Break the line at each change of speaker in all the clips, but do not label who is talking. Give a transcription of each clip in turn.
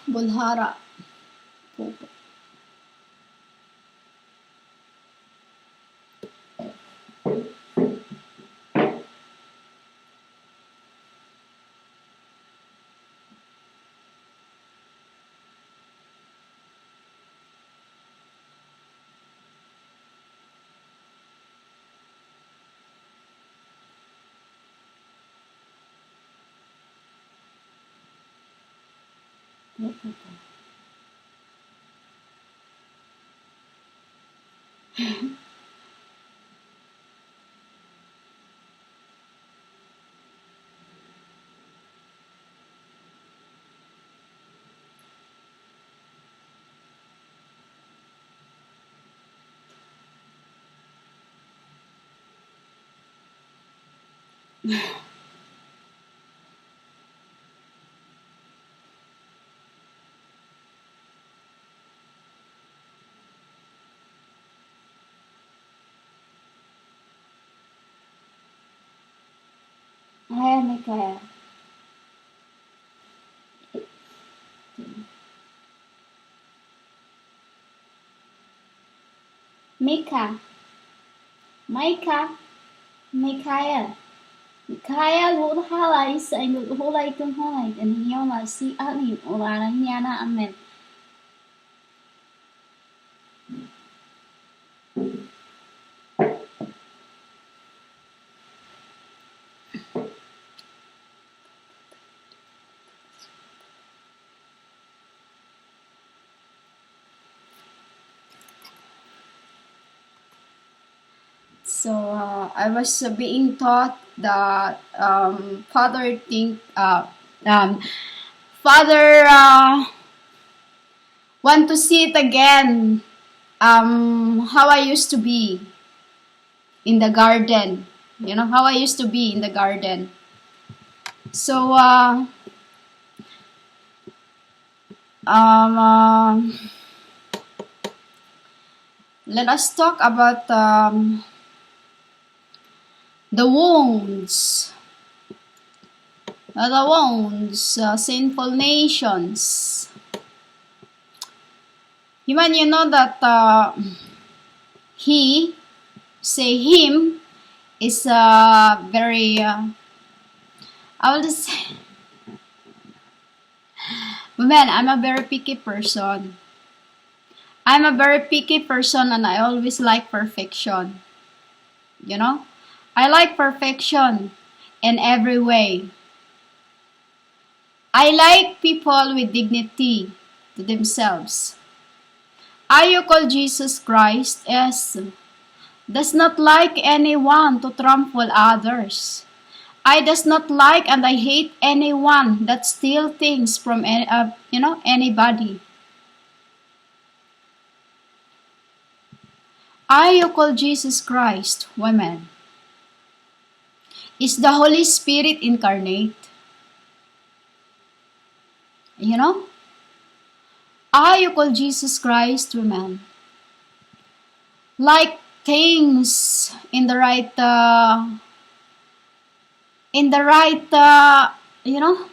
Bulhara. Ayan, may kaya. Mika. Micah. Micaiah. Micaiah lũ halay sa inyo hulay kung hulay. And hiyaw na si anin. Ulanan niya na amen. So I was being taught that Father want to see it again. How I used to be in the garden. You know how I used to be in the garden. So let us talk about the wounds, sinful nations. Even you know that him is very, I will just say, man, I'm a very picky person. I'm a very picky person and I always like perfection. You know? I like perfection in every way. I like people with dignity to themselves. I who call Jesus Christ does not like anyone to trample others. I does not like and I hate anyone that steal things from anybody. I who call Jesus Christ, women, is the Holy Spirit incarnate. You know? I who call Jesus Christ, women, like things in the right, you know?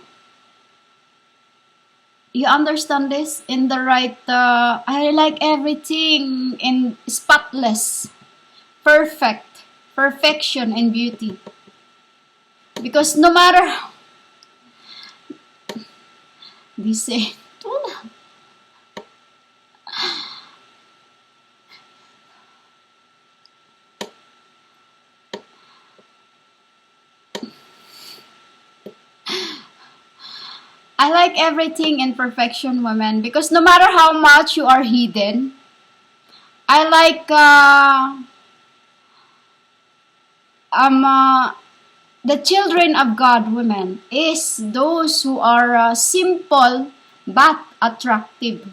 You understand this? In the right, I like everything in spotless, perfect, perfection and beauty. Because no matter, they say, I like everything in perfection, women, because no matter how much you are hidden, I like the children of God, women, is those who are simple but attractive.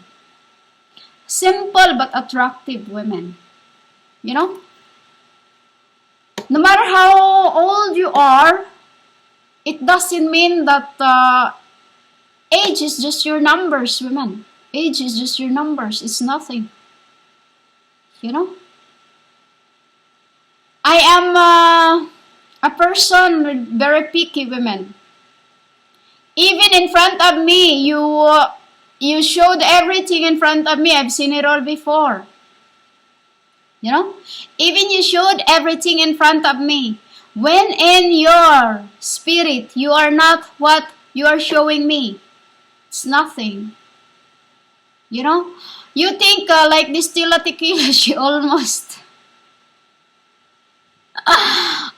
Simple but attractive women. You know? No matter how old you are, it doesn't mean that age is just your numbers, women. Age is just your numbers. It's nothing. You know? I am a person with very picky women. Even in front of me, you You showed everything in front of me. I've seen it all before. You know? Even you showed everything in front of me. When in your spirit, you are not what you are showing me. It's nothing. You know? You think like this Tila Tequila, she almost...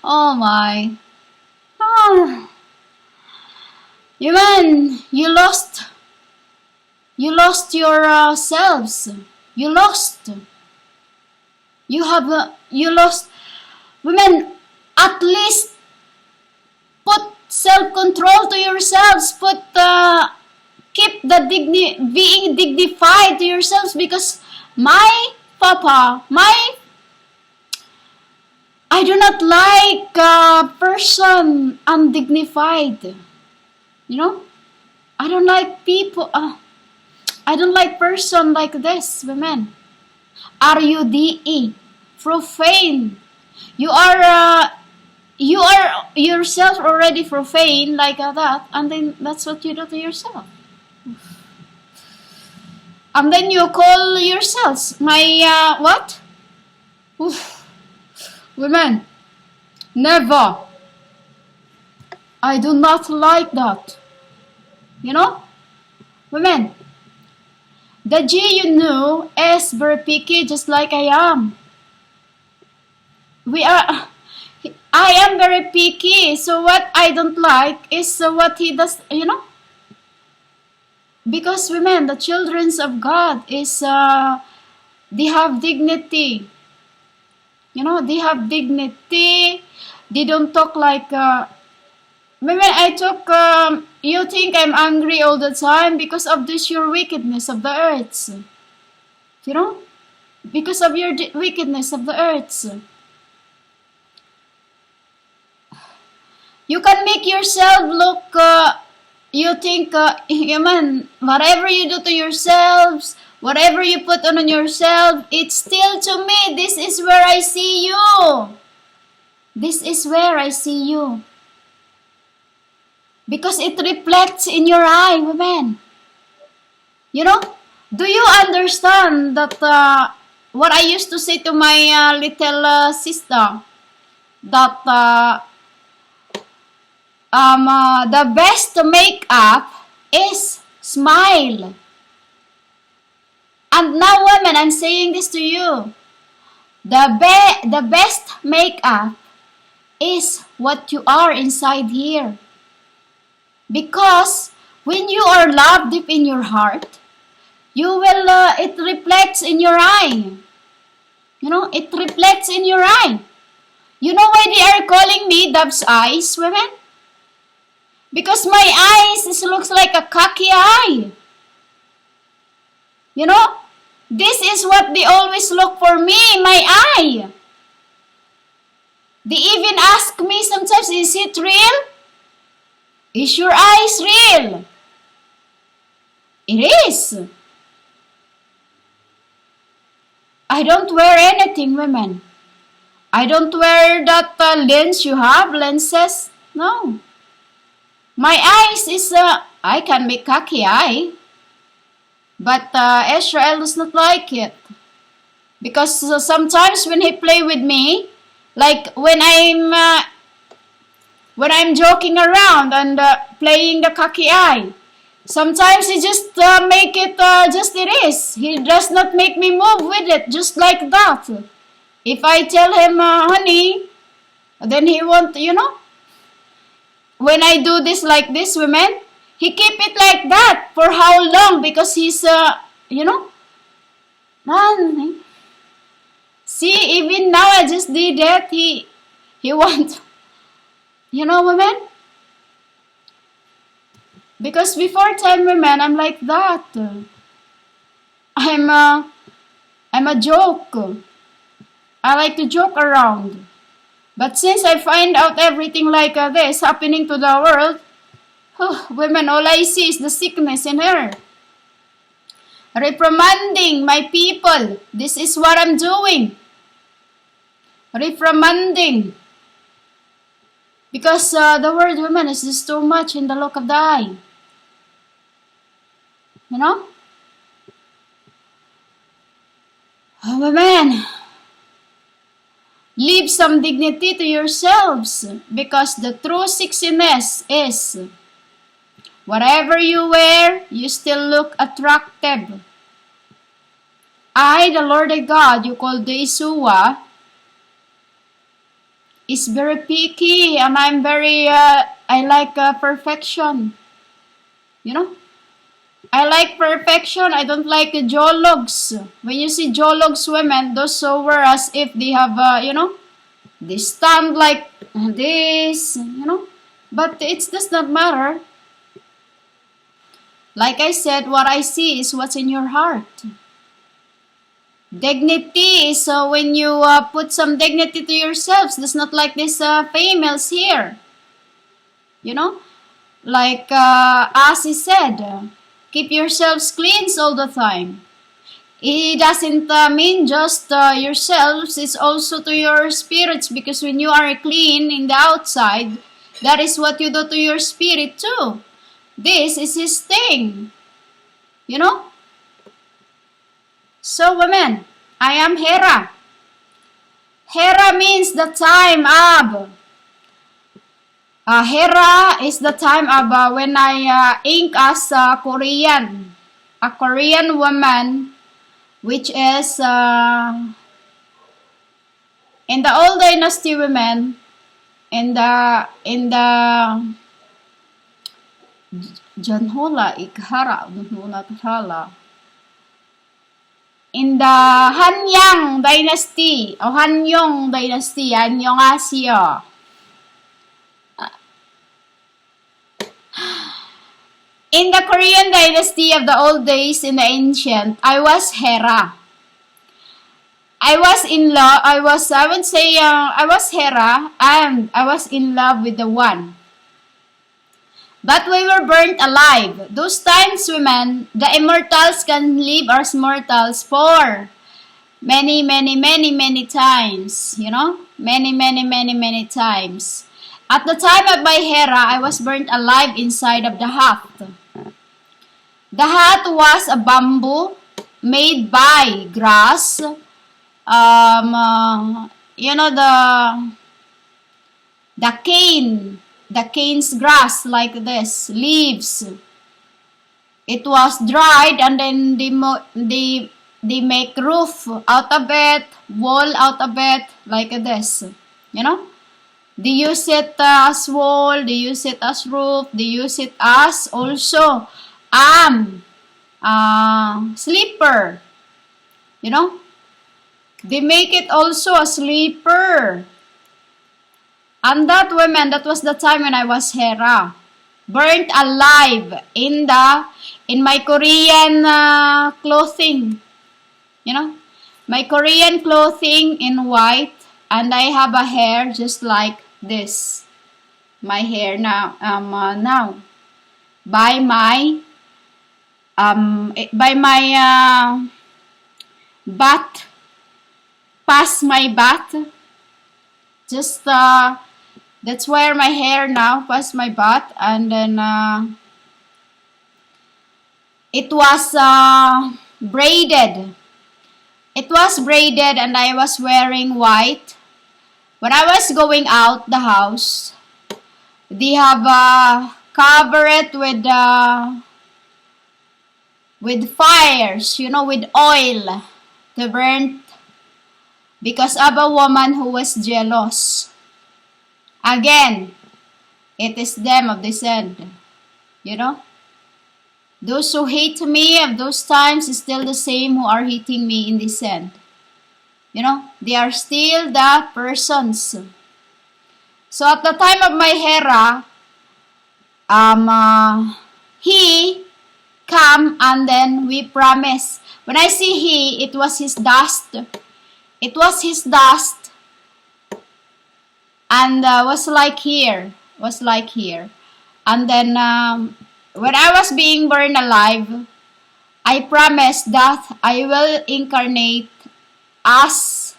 Oh my. Oh. You man, you lost your selves. You lost. You lost. Women, at least put self-control to yourselves. Keep being dignified to yourselves, because my papa, I do not like a person undignified. You know, I don't like people. I don't like person like this, women. RUDE, profane. You are yourself already profane like that, and then that's what you do to yourself. And then you call yourselves my what? Oof. Women, never. I do not like that. You know, women. The G you know is very picky, just like I am. I am very picky. So what I don't like is what he does. You know. Because women, the children of God is they have dignity. You know, they have dignity. They don't talk like women. I talk. You think I'm angry all the time because of this your wickedness of the earth. You know, because of your wickedness of the earth. You can make yourself look. You think, human, whatever you do to yourselves, whatever you put on yourself, it's still to me. This is where I see you. This is where I see you. Because it reflects in your eye, women. You know, do you understand that what I used to say to my little sister? That the best makeup is smile. And now, women, I'm saying this to you. The best makeup is what you are inside here. Because when you are loved deep in your heart, you will, it reflects in your eye. You know, it reflects in your eye. You know why they are calling me Dove's eyes, women? Because my eyes looks like a cocky eye. You know, this is what they always look for me, my eye. They even ask me sometimes, is it real? Is your eyes real? It is. I don't wear anything, women. I don't wear that lens you have, lenses. No. My eyes is, I can make cocky eye. But Israel does not like it. Because sometimes when he play with me, like when I'm joking around and playing the cocky eye, sometimes he just make it just it is. He does not make me move with it, just like that. If I tell him, honey, then he won't, you know. When I do this like this, women, he keep it like that. For how long? Because he's, you know. See, even now I just did that. He wants, you know, women. Because before time, women, I'm like that. I'm a joke. I like to joke around. But since I find out everything like this happening to the world, women, all I see is the sickness in her. Reprimanding my people. This is what I'm doing. Reprimanding. Because the word women is just too much in the look of the eye. You know? Women, leave some dignity to yourselves, because the true sexiness is whatever you wear, you still look attractive. I, the Lord thy God, you call the Isua, is very picky, and I'm very, I like perfection. You know? I like perfection. I don't like jologs. When you see jologs women, those so wear as if they have, you know, they stand like this, you know. But it does not matter. Like I said, what I see is what's in your heart. Dignity is when you put some dignity to yourselves. That's not like these females here. You know? Like as he said, keep yourselves clean all the time. It doesn't mean just yourselves, it's also to your spirits, because when you are clean in the outside, that is what you do to your spirit too. This is his thing. You know? So women, I am Hera. Hera means the time of. Hera is the time of when I ink as a Korean woman, which is in the old dynasty women, in the Janhola Ikhara Janhola Tala, in the Hanyang dynasty o Hanyong dynasty, Hanyong Asia. In the Korean dynasty of the old days, in the ancient, I was Hera. I was in love, I would say, I was Hera, and I was in love with the one. But we were burnt alive. Those times, women, the immortals can live as mortals for many times, you know? Many times. At the time of my Hera, I was burnt alive inside of the hut. The hut was a bamboo made by grass. You know, the cane's grass, like this, leaves. It was dried, and then they make roof out of it, wall out of it, like this. You know? They use it as wall, they use it as roof, they use it as also sleeper. You know? They make it also a sleeper. And that women, that was the time when I was Hera, burnt alive in my Korean clothing. You know? My Korean clothing in white, and I have a hair just like this. My hair now, by my butt, past my butt, just that's where my hair now, past my butt, and then it was braided. It was braided, and I was wearing white. When I was going out the house, they have covered it with fires, you know, with oil to burn, because of a woman who was jealous. Again, it is them of this end, you know. Those who hate me of those times is still the same who are hating me in this end. You know, they are still the persons. So at the time of my Hera, he come, and then we promise. When I see he, it was his dust. It was his dust. And was like here. And then when I was being burned alive, I promised that I will incarnate as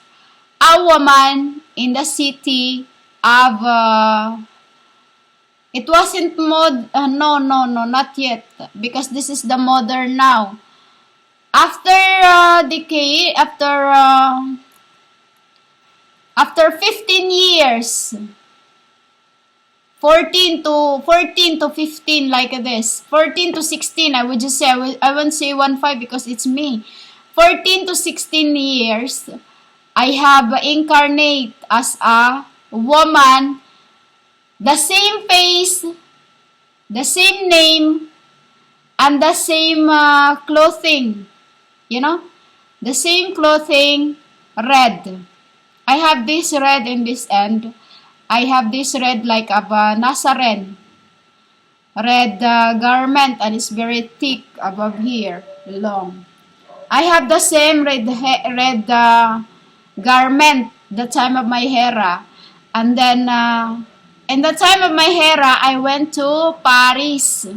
a woman in the city of It wasn't no, not yet. Because this is the modern now. After decade, after 15 years, 14 to 15 like this. 14 to 16, I would just say, I won't say 1-5 because it's me. 14 to 16 years, I have incarnate as a woman, the same face, the same name, and the same clothing. You know? The same clothing, red. I have this red in this end. I have this red like a Nazarene. Red garment and it's very thick above here, long. I have the same red garment the time of my hera. And then in the time of my hera, I went to Paris.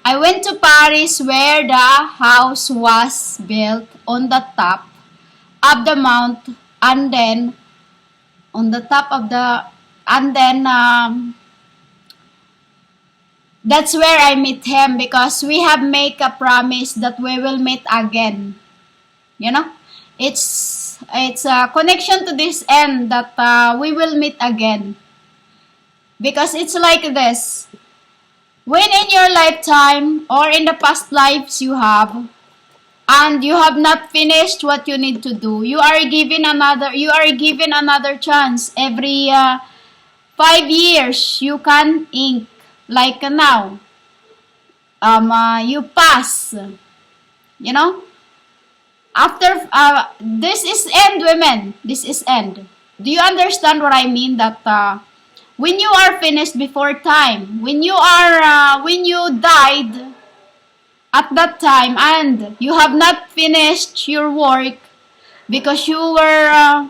I went to Paris where the house was built on the top of the mount, and then on the top of the, and then that's where I meet him, because we have made a promise that we will meet again. You know, it's a connection to this end that we will meet again, because it's like this. When in your lifetime or in the past lives you have, and you have not finished what you need to do, you are given another chance. Every 5 years you can ink, like now. You pass, you know. After this is end, women. This is end. Do you understand what I mean? That when you are finished before time, when you died at that time and you have not finished your work because you were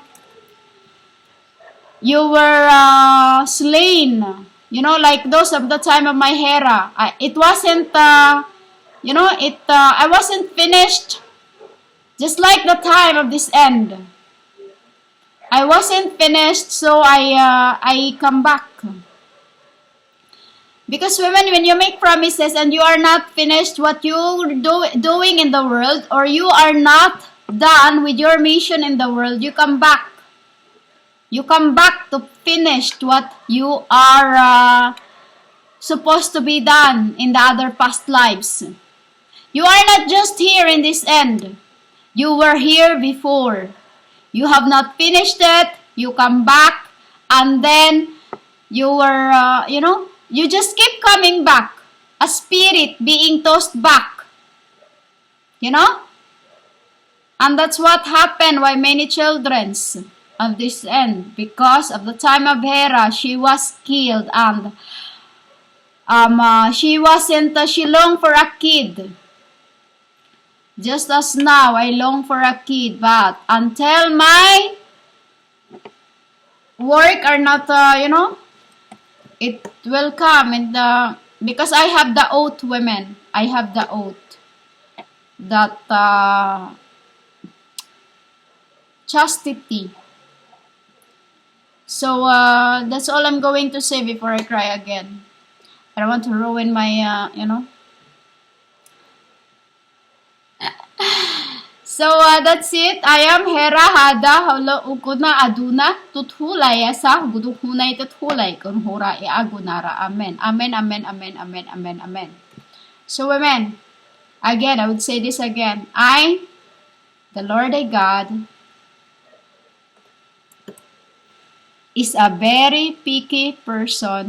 slain, you know, like those of the time of my hera. It wasn't you know, I wasn't finished, just like the time of this end. I wasn't finished, so I come back. Because women, when you make promises and you are not finished what you're doing in the world, or you are not done with your mission in the world, you come back. You come back to finish what you are supposed to be done in the other past lives. You are not just here in this end. You were here before. You have not finished it. You come back, and then you were, you know, you just keep coming back. A spirit being tossed back. You know? And that's what happened why many children's of this end. Because of the time of Hera, she was killed, and she longed for a kid. Just as now, I long for a kid, but until my work are not, you know, it will come in the, because I have the oath, women. I have the oath that chastity. So that's all I'm going to say before I cry again. I don't want to ruin my, you know. So that's it. I am Hera Hada Holo Ukuna Aduna Tuthulay sa Guduhunay Tuthulay Kunhura Agunara. Amen. Amen. Amen. Amen. Amen. Amen. Amen. So women, again, I would say this again. I, the Lord thy God, is a very picky person.